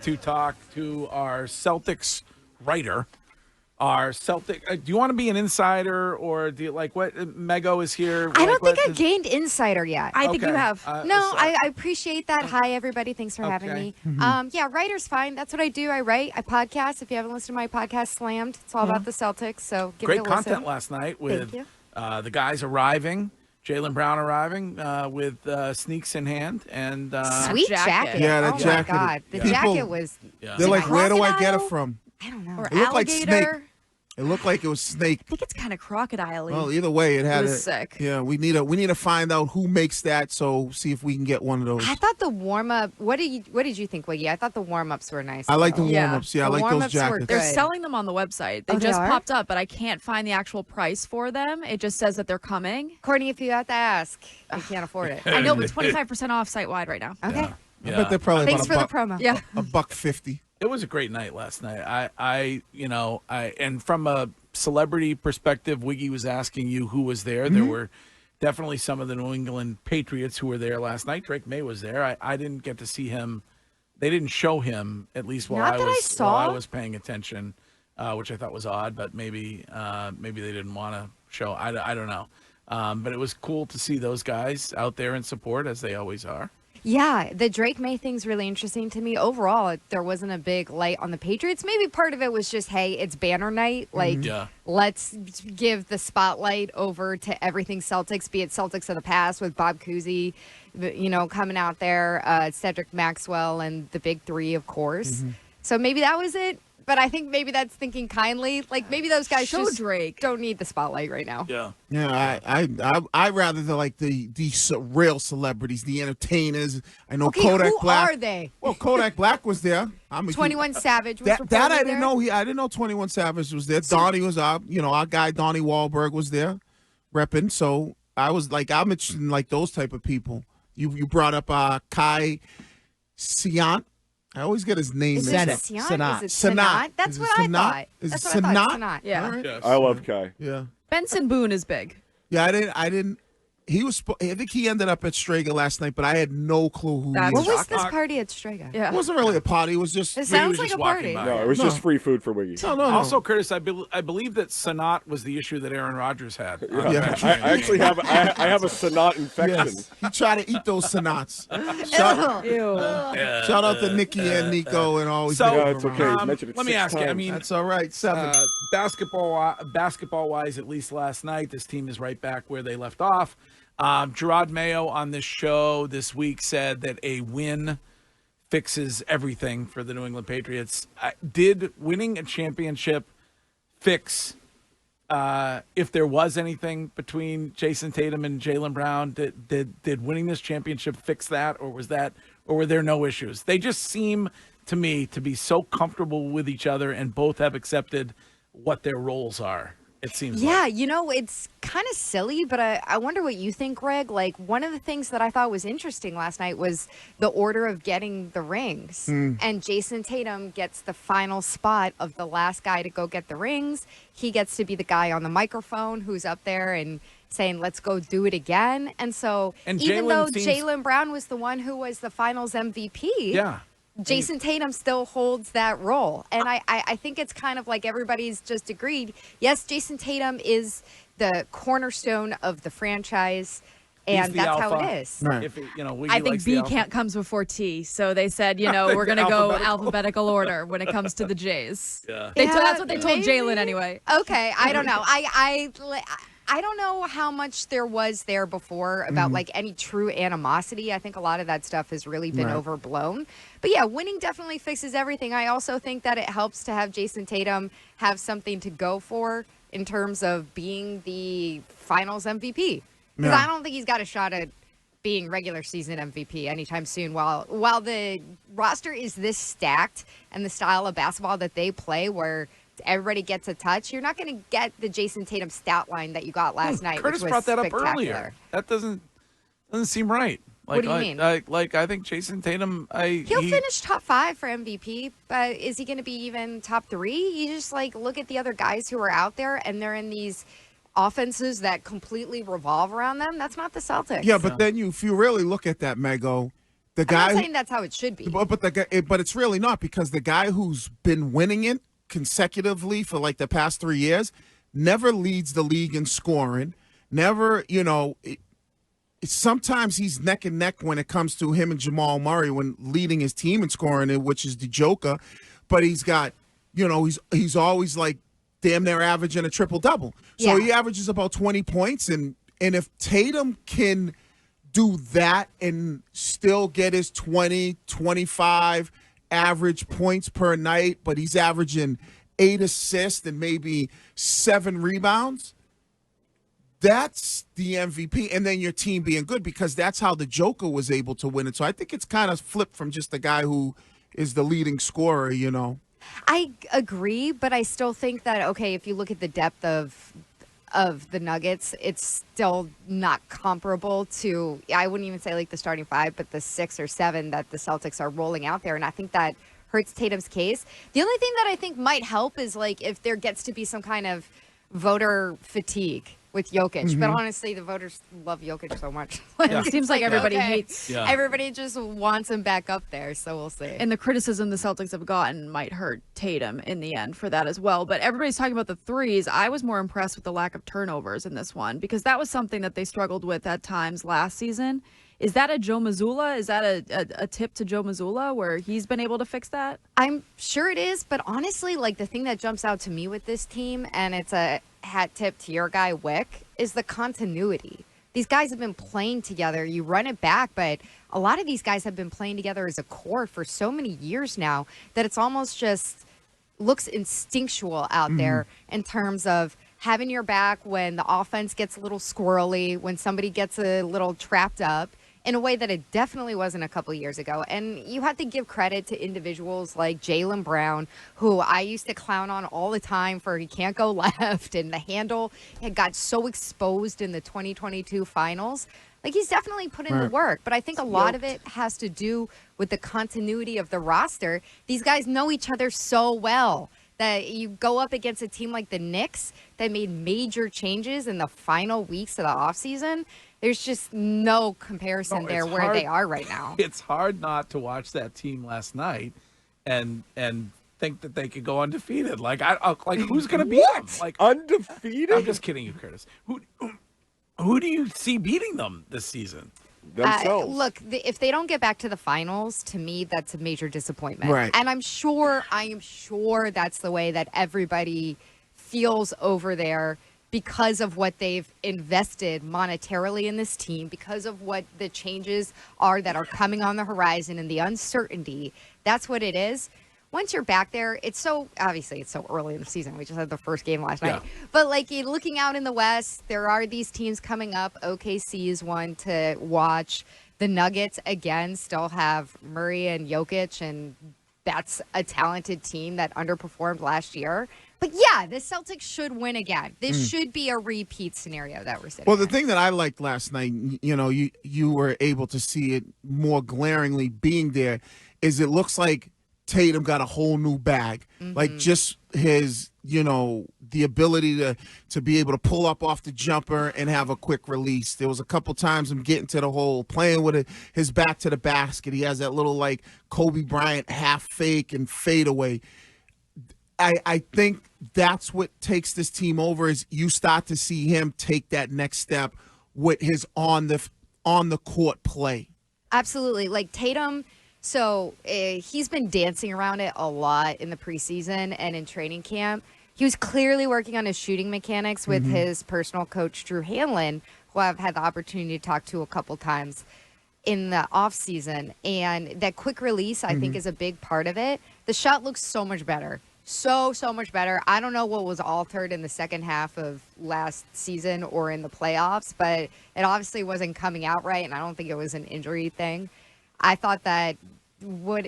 To talk to our Celtics writer. Our Celtic. Do you want to be an insider, or do you like what? Mego is here. I don't think I gained insider yet. I think you have. I appreciate that. Hi, everybody. Thanks for having me. Yeah, writer's fine. That's what I do. I write. I podcast. If you haven't listened to my podcast, Slammed, it's all about the Celtics. So give it a listen. Great content last night with the guys arriving. Jaylen Brown arriving with sneaks in hand and sweet jacket. Yeah, that jacket. Oh my God, the jacket was. They're like, where do I get it from? I don't know. Or It looked like alligator. snake. It looked like it was snake. I think it's kind of crocodile-y. Well, either way, it had was sick. Yeah, we need to find out who makes that. So see if we can get one of those. I thought the warm up. What did you think, Wiggy? I thought the warm ups were nice. I like the though. warm ups. Yeah, I The like those warm-ups were jackets. good. They're selling them on the website. They Oh, they just are? popped up, but I can't find the actual price for them. It just says that they're coming. Courtney, if you have to ask, I can't afford it. I know, but 25% off site-wide right now. Okay. I bet they're probably Thanks for about the promo. Yeah. $150. It was a great night last night. And from a celebrity perspective, Wiggy was asking you who was there. There were definitely some of the New England Patriots who were there last night. Drake May was there. I didn't get to see him. They didn't show him, at least while Not that I saw. while I was paying attention, which I thought was odd. But maybe they didn't want to show. I don't know. But it was cool to see those guys out there in support, as they always are. Yeah, the Drake May thing's really interesting to me. Overall, there wasn't a big light on the Patriots. Maybe part of it was just, hey, it's banner night. Like, let's give the spotlight over to everything Celtics, be it Celtics of the past with Bob Cousy, coming out there, Cedric Maxwell, and the big three, of course. So maybe that was it. But I think maybe that's thinking kindly. Like, maybe those guys just don't need the spotlight right now. Yeah. Yeah, I rather the real celebrities, the entertainers. I know Kodak who Black. are they? Well, Kodak Black was there. 21 Savage was that I didn't there? know. I didn't know 21 Savage was there. Donnie was our guy. Donnie Wahlberg was there, repping. So I was like, I'm interested in like those type of people. You brought up Kai Siant. I always get his name. Is it Sanat? That's what I thought. That's what I thought. Sanat. Yeah. Right. Yes. I love Kai. Yeah. Benson Boone is big. Yeah, I didn't. He was. I think he ended up at Strega last night, but I had no clue who he That's was. What was this party at Strega? Yeah. It wasn't really a party. It was just. It was sounds like just a walking party. by. No, it was just free food for Wiggy. No. Also, Curtis, I believe that Sanat was the issue that Aaron Rodgers had. Yeah. I actually have I have a Sanat infection. Yes. He tried to eat those Sanats. Ew. Shout out to Nikki and Nico and always. So, Yeah, it's okay. Mention it let me 6 ask you. I times. mean, That's all right. 7. basketball-wise, at least last night, this team is right back where they left off. Gerard Mayo on this show this week said that a win fixes everything for the New England Patriots. Did winning a championship fix, if there was anything between Jason Tatum and Jaylen Brown, did winning this championship fix that, or were there no issues? They just seem to me to be so comfortable with each other, and both have accepted what their roles are. It seems like. It's kind of silly, but I wonder what you think, Greg. Like, one of the things that I thought was interesting last night was the order of getting the rings. And Jason Tatum gets the final spot of the last guy to go get the rings. He gets to be the guy on the microphone who's up there and saying, let's go do it again. And so even though Jaylen Brown was the one who was the finals MVP, Jason Tatum still holds that role. And I think it's kind of like everybody's just agreed. Yes, Jason Tatum is the cornerstone of the franchise, and that's how it is. Right. If I think B comes before T, so they said, we're going to go alphabetical order when it comes to the Jays. Yeah. That's what they told maybe. Jaylen anyway. Okay, I don't know. I don't know how much there was there before about like any true animosity. I think a lot of that stuff has really been overblown. But yeah, winning definitely fixes everything. I also think that it helps to have Jason Tatum have something to go for in terms of being the finals MVP. Because I don't think he's got a shot at being regular season MVP anytime soon. While the roster is this stacked and the style of basketball that they play where everybody gets a touch, you're not going to get the Jason Tatum stat line that you got last night. Curtis which was brought that up spectacular. earlier. That doesn't seem right. What do you mean? I think Jason Tatum. He'll finish top 5 for MVP, but is he going to be even top 3? You just look at the other guys who are out there, and they're in these offenses that completely revolve around them. That's not the Celtics. Yeah, but then if you really look at that, Mego, The I'm guy, not saying that's how it should be. but it's really not, because the guy who's been winning it consecutively for like the past 3 years never leads the league in scoring. Never, sometimes he's neck and neck when it comes to him and Jamal Murray when leading his team in scoring, which is the Joker. But he's got, he's always like damn near averaging a triple-double. So he averages about 20 points. And if Tatum can do that and still get his 20, 25 average points per night, but he's averaging 8 assists and maybe 7 rebounds, that's the MVP. And then your team being good, because that's how the Joker was able to win it. So I think it's kind of flipped from just the guy who is the leading scorer, I agree, but I still think that, okay, if you look at the depth of the Nuggets, it's still not comparable to, I wouldn't even say like the starting 5, but the 6 or 7 that the Celtics are rolling out there. And I think that hurts Tatum's case. The only thing that I think might help is like if there gets to be some kind of voter fatigue with Jokic. But honestly, the voters love Jokic so much. It seems like everybody hates. Yeah. Everybody just wants him back up there, so we'll see. And the criticism the Celtics have gotten might hurt Tatum in the end for that as well. But everybody's talking about the threes. I was more impressed with the lack of turnovers in this one, because that was something that they struggled with at times last season. Is that a Joe Mazzulla? Is that a tip to Joe Mazzulla where he's been able to fix that? I'm sure it is, but honestly, like the thing that jumps out to me with this team, and it's a hat tip to your guy Wick, is the continuity. These guys have been playing together. You run it back, but a lot of these guys have been playing together as a core for so many years now that it's almost just looks instinctual out there in terms of having your back when the offense gets a little squirrely, when somebody gets a little trapped up, in a way that it definitely wasn't a couple years ago. And you have to give credit to individuals like Jaylen Brown, who I used to clown on all the time for he can't go left, and the handle had got so exposed in the 2022 finals. Like, he's definitely put in the work, but I think a lot of it has to do with the continuity of the roster. These guys know each other so well that you go up against a team like the Knicks that made major changes in the final weeks of the offseason. There's just no comparison there where they are right now. It's hard not to watch that team last night and think that they could go undefeated. Like, who's going to beat them? Like, undefeated? I'm just kidding you, Curtis. Who do you see beating them this season? Themselves. Look, if they don't get back to the finals, to me, that's a major disappointment. Right. And I am sure that's the way that everybody feels over there, because of what they've invested monetarily in this team, because of what the changes are that are coming on the horizon and the uncertainty. That's what it is. Once you're back there, it's so early in the season. We just had the first game last night. But like, looking out in the West, there are these teams coming up. OKC is one to watch. The Nuggets, again, still have Murray and Jokic, and that's a talented team that underperformed last year. But yeah, the Celtics should win again. This should be a repeat scenario that we're sitting Well, the in. thing that I liked last night, you were able to see it more glaringly being there, is it looks like Tatum got a whole new bag. Like, just his, the ability to be able to pull up off the jumper and have a quick release. There was a couple times him getting to the hole, playing with his back to the basket. He has that little like Kobe Bryant half fake and fade away. I think that's what takes this team over, is you start to see him take that next step with his on the court play. Absolutely. Like Tatum, so he's been dancing around it a lot in the preseason and in training camp. He was clearly working on his shooting mechanics with his personal coach, Drew Hanlon, who I've had the opportunity to talk to a couple times in the offseason. And that quick release, I think, is a big part of it. The shot looks so much better. So much better. I don't know what was altered in the second half of last season or in the playoffs, but it obviously wasn't coming out right, and I don't think it was an injury thing. I thought that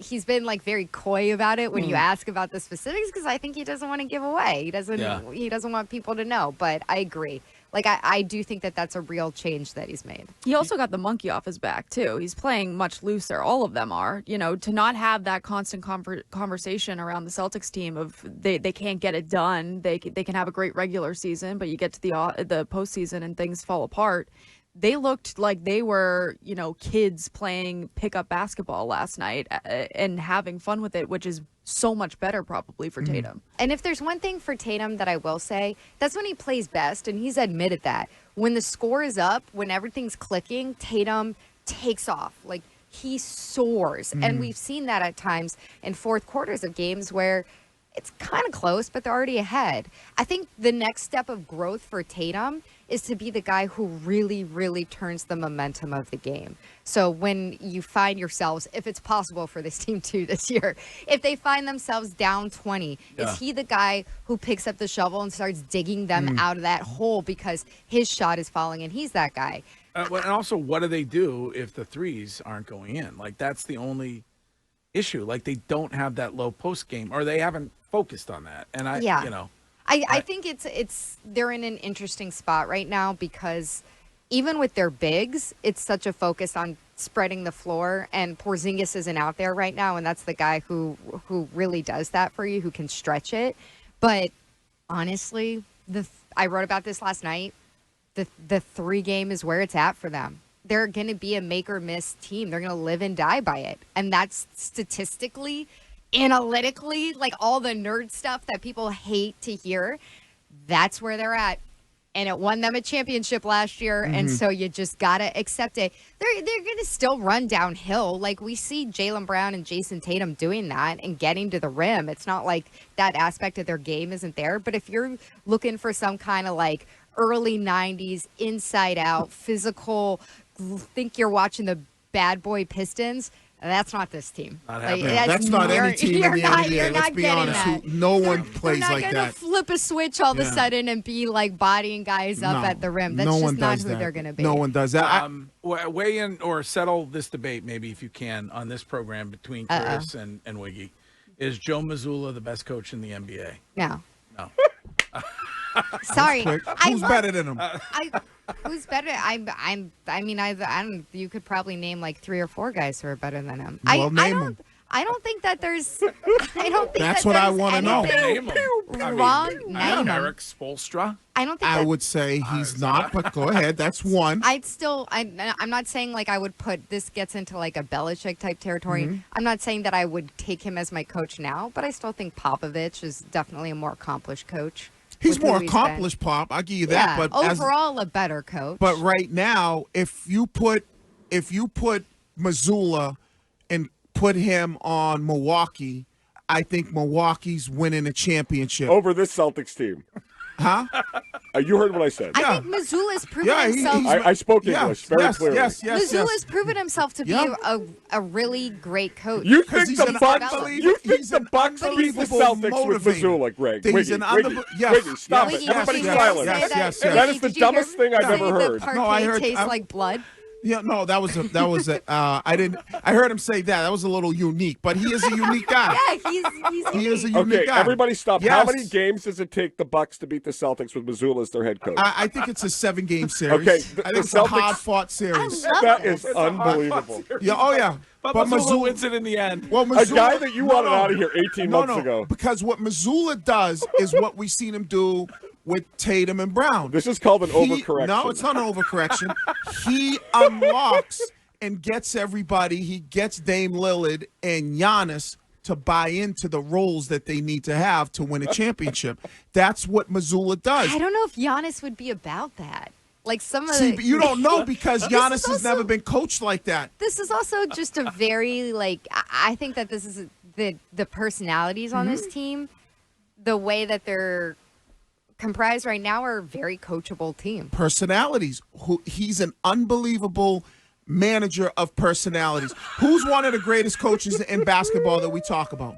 he's been like very coy about it when you ask about the specifics, because I think he doesn't want to give away. He doesn't want people to know, but I agree. Like, I do think that that's a real change that he's made. He also got the monkey off his back, too. He's playing much looser. All of them are. To not have that constant conversation around the Celtics team of they can't get it done. They can have a great regular season, but you get to the postseason and things fall apart. they looked like they were, kids playing pickup basketball last night and having fun with it, which is so much better probably for Tatum. And if there's one thing for Tatum that I will say, that's when he plays best, and he's admitted that. When the score is up, when everything's clicking, Tatum takes off. Like, he soars. And we've seen that at times in fourth quarters of games where it's kind of close, but they're already ahead. I think the next step of growth for Tatum is to be the guy who really, really turns the momentum of the game. So when you find yourselves, if it's possible for this team too this year, if they find themselves down 20, is he the guy who picks up the shovel and starts digging them out of that hole because his shot is falling, and he's that guy? And also, what do they do if the threes aren't going in? Like, that's the only issue. Like, they don't have that low post game, or they haven't focused on that. And I think they're in an interesting spot right now because even with their bigs, it's such a focus on spreading the floor, and Porzingis isn't out there right now, and that's the guy who really does that for you, who can stretch it. But honestly, I wrote about this last night. The 3 game is where it's at for them. They're going to be a make or miss team. They're going to live and die by it. And that's statistically, analytically, like all the nerd stuff that people hate to hear, that's where they're at. And it won them a championship last year, and so you just got to accept it. They're going to still run downhill. Like, we see Jaylen Brown and Jayson Tatum doing that and getting to the rim. It's not like that aspect of their game isn't there. But if you're looking for some kind of, like, early 90s, inside-out, physical, think you're watching the bad boy Pistons, that's not this team. Not like, that's not any team in the NBA. Let's be honest. No one plays like that. They're not going to flip a switch all of a sudden and be like bodying guys up at the rim. That's just not who they're going to be. No one does that. Weigh in or settle this debate, maybe, if you can, on this program between Chris and Wiggy. Is Joe Mazzulla the best coach in the NBA? No. No. Sorry. Who's better than him? Who's better? I don't. You could probably name like 3 or 4 guys who are better than him. Well, name them. I don't think that there's. I don't think that's what I want to know. Name them. Wrong. Name Eric Spoelstra. I don't think. I would say he's not, but go ahead. That's one. I'm not saying like I would put this gets into like a Belichick type territory. I'm not saying that I would take him as my coach now, but I still think Popovich is definitely a more accomplished coach. He's more accomplished, Pop. I'll give you that. Yeah, but overall, a better coach. But right now, if you put Mazzulla and put him on Milwaukee, I think Milwaukee's winning a championship over this Celtics team. Huh? You heard what I said. I think Mazzulla's proven himself. I spoke English very clearly. Yes. Mazzulla's proven himself to be a really great coach. You think the Bucks beat the Celtics with Mazzulla, Greg? Wiggy, stop it. Everybody silent. Yes. That is the dumbest thing I've ever heard. No, I heard tastes like blood. Yeah, no, that was I heard him say that. That was a little unique, but he is a unique guy. Yeah, he is a unique guy. Everybody stop. Yes. How many games does it take the Bucks to beat the Celtics with Mazzulla as their head coach? I think it's a 7-game series. Okay, I think it's a hard-fought series. That is unbelievable. Yeah, But Mazzulla wins it in the end. Well, a guy that you wanted out of here 18 months ago. Because what Mazzulla does is what we've seen him do with Tatum and Brown. This is called an overcorrection. No, it's not an overcorrection. He unlocks and gets everybody. He gets Dame Lillard and Giannis to buy into the roles that they need to have to win a championship. That's what Mazzulla does. I don't know if Giannis would be about that. Like some of but you don't know because Giannis has never been coached like that. This is also just a very I think that this is the personalities on this team, the way that they're comprised right now are a very coachable team. Personalities. He's an unbelievable manager of personalities. Who's one of the greatest coaches in basketball that we talk about?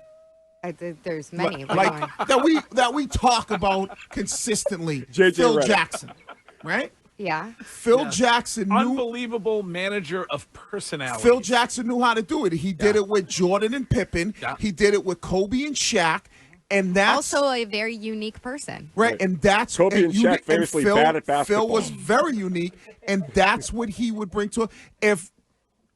There's many. That we talk about consistently. Phil Jackson, right? Yeah. Phil Jackson unbelievable manager of personality. Phil Jackson knew how to do it. He did it with Jordan and Pippen. Yeah. He did it with Kobe and Shaq. And that's also a very unique person. Right. And that's Kobe and Shaq famously bad at basketball. Phil was very unique, and that's what he would bring to it. If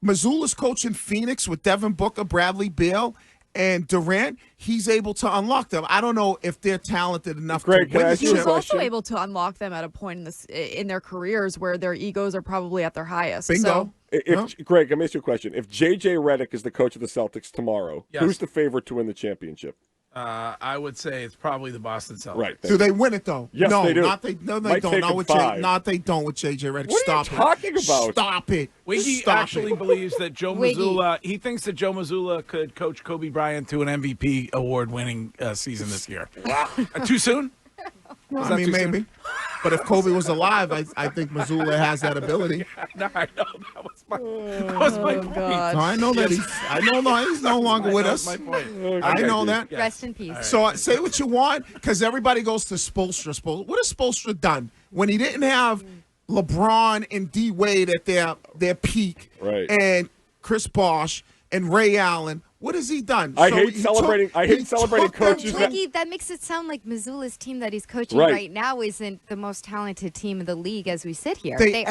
Mazzulla's coaching Phoenix with Devin Booker, Bradley Beal, and Durant, he's able to unlock them. I don't know if they're talented enough Greg, to win the He was chip. also able to unlock them at a point in their careers where their egos are probably at their highest. Bingo. So, Greg, let me ask you a question. If J.J. Redick is the coach of the Celtics tomorrow, Yes. who's the favorite to win the championship? I would say it's probably the Boston Celtics. Right. Do they win it though? Yes, no, they do. No, they don't. Might take Not them with 5. They don't with JJ Redick. What Stop are you talking it. about? Stop it. Wiggy Stop actually it. believes that Joe Wiggy. Mazzulla, he thinks that Joe Mazzulla could coach Kobe Bryant to an MVP award-winning season this year. Too soon? Well, Is I that mean, too soon? maybe. But if Kobe was alive, I think Mazzulla has that ability. No, I know. That was my point. God. No, I know that he's no longer with us. That was my point. I know that. Yes. Rest in peace. So say what you want, because everybody goes to Spoelstra. What has Spoelstra done when he didn't have LeBron and D Wade at their peak, Right. and Chris Bosh and Ray Allen? What has he done? I So hate he celebrating. took- I hate he celebrating took them coaches to- that. Wiggy, that makes it sound like Missoula's team that he's coaching Right. right now isn't the most talented team in the league as we sit here. They are.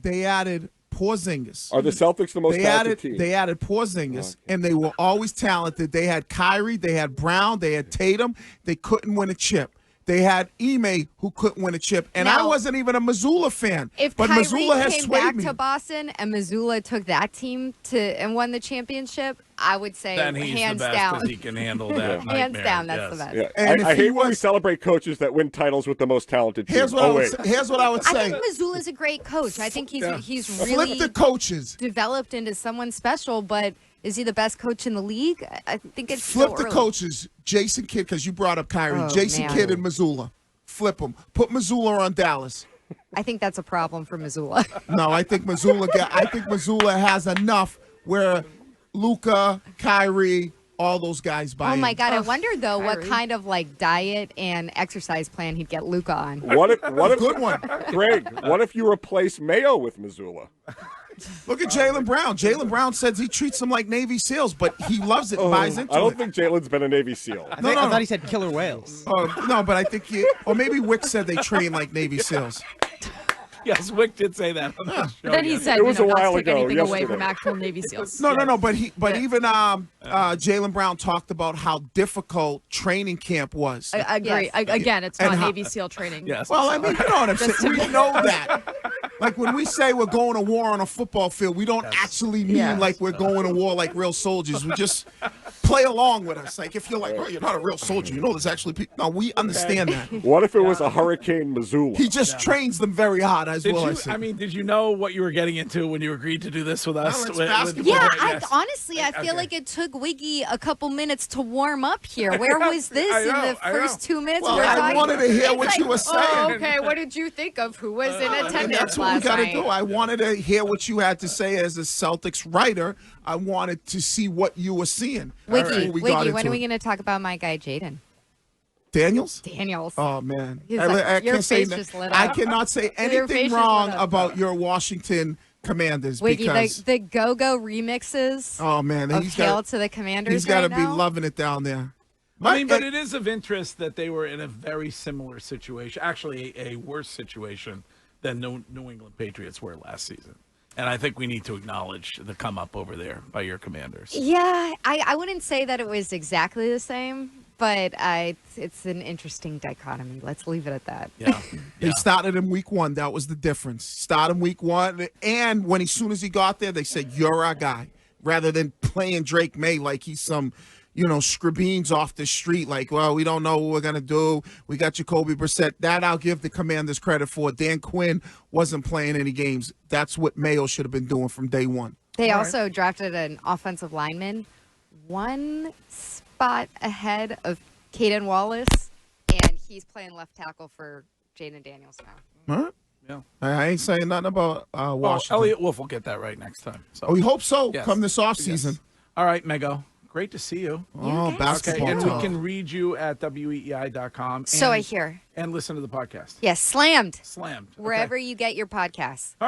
added Porzingis. Are the Celtics the most talented team? They added Porzingis, and they were always talented. They had Kyrie, they had Brown, they had Tatum. They couldn't win a chip. They had Ime, who couldn't win a chip, and I Now, wasn't even a Mazzulla fan. If but Kyrie Mazzulla has came swayed back me. to Boston and Missoula took that team and won the championship, I would say Then he's hands the best down. because he can handle that. Hands nightmare. down, that's the Yes. best. Yeah. And if I he hate when we was- celebrate coaches that win titles with the most talented team. Here's what I would I say. think Missoula's a great coach. I think he's Flip really the coaches. developed into someone special, but is he the best coach in the league? I think it's Flip still the early. Jason Kidd, because you brought up Kyrie. Oh, Jason man. Kidd and Missoula. Flip them. Put Missoula on Dallas. I think that's a problem for Missoula. No, I think Missoula has enough where Luka, Kyrie, all those guys buy Oh my in. God! I wonder though what Kyrie. kind of like diet and exercise plan he'd get Luca on. What if? Good one. Greg, what if you replace Mayo with Missoula? Look at Jaylen Brown. Jaylen Brown says he treats them like Navy SEALs, but he loves it and buys into I don't it. think Jalen's been a Navy SEAL. I thought he said killer whales. No, but I think or maybe Wick said they train like Navy SEAls. Yes, Wick did say that on the show. But then he yes. said, It was not a while to take ago, anything away yesterday. from actual Navy SEALs. No, but even Jaylen Brown talked about how difficult training camp was. I agree. Yes. Again, it's And not how- Navy SEAL training. Yes. Well, I mean, you know what I'm saying. We know that. Like when we say we're going to war on a football field, we don't actually mean Yes. like we're going to war like real soldiers. We just play along with us. Like if you're like, oh, you're not a real soldier, you know there's actually people. No, we understand that. What if it was a Hurricane Missoula? He just trains them very hard as Did well. did you know what you were getting into when you agreed to do this with us? it's With- basketball. Yeah, yes. honestly, I feel Okay. like it took Wiggy a couple minutes to warm up here. Where was this I in know, the I know. first 2 minutes? Well, we're I talking- wanted to hear It's what like, you were saying. Oh, okay, what did you think of who was in And attendance that's what we last got to night? do. I wanted to hear what you had to say as a Celtics writer. I wanted to see what you were seeing. Wiggy, before we got Wiggy, into when are we it. going to talk about my guy Jaden Daniels? Daniels? Oh man, He's I like, your can't say face that. just lit I up. cannot say Your face anything just wrong lit up. about your Washington Commanders Wiggy, because the go-go remixes oh man, of he's Hail got to the Commanders he's got to right be now. loving it down there. I mean, but it is of interest that they were in a very similar situation, actually a worse situation than New England Patriots were last season. And I think we need to acknowledge the come up over there by your Commanders. Yeah, I wouldn't say that it was exactly the same, but it's an interesting dichotomy. Let's leave it at that. Yeah. They started in week 1. That was the difference. Started in week 1, and when as soon as he got there, they said, "You're our guy," rather than playing Drake May like he's some, Scribeens off the street. Like, well, we don't know what we're gonna do. We got Jacoby Brissett. That I'll give the Commanders credit for. Dan Quinn wasn't playing any games. That's what Mayo should have been doing from day one. They also drafted an offensive lineman, one spot ahead of Caden Wallace, and he's playing left tackle for Jaden Daniels now. Huh? Yeah. I ain't saying nothing about Well, Washington. Elliot Wolf will get that right next time. So. We hope so. Yes. Come this offseason. Yes. All right, Mego. Great to see you. Oh, Okay. basketball And talk. we can read you at weei.com. So I hear. And listen to the podcast. Yes, slammed Slammed. Okay. wherever you get your podcasts.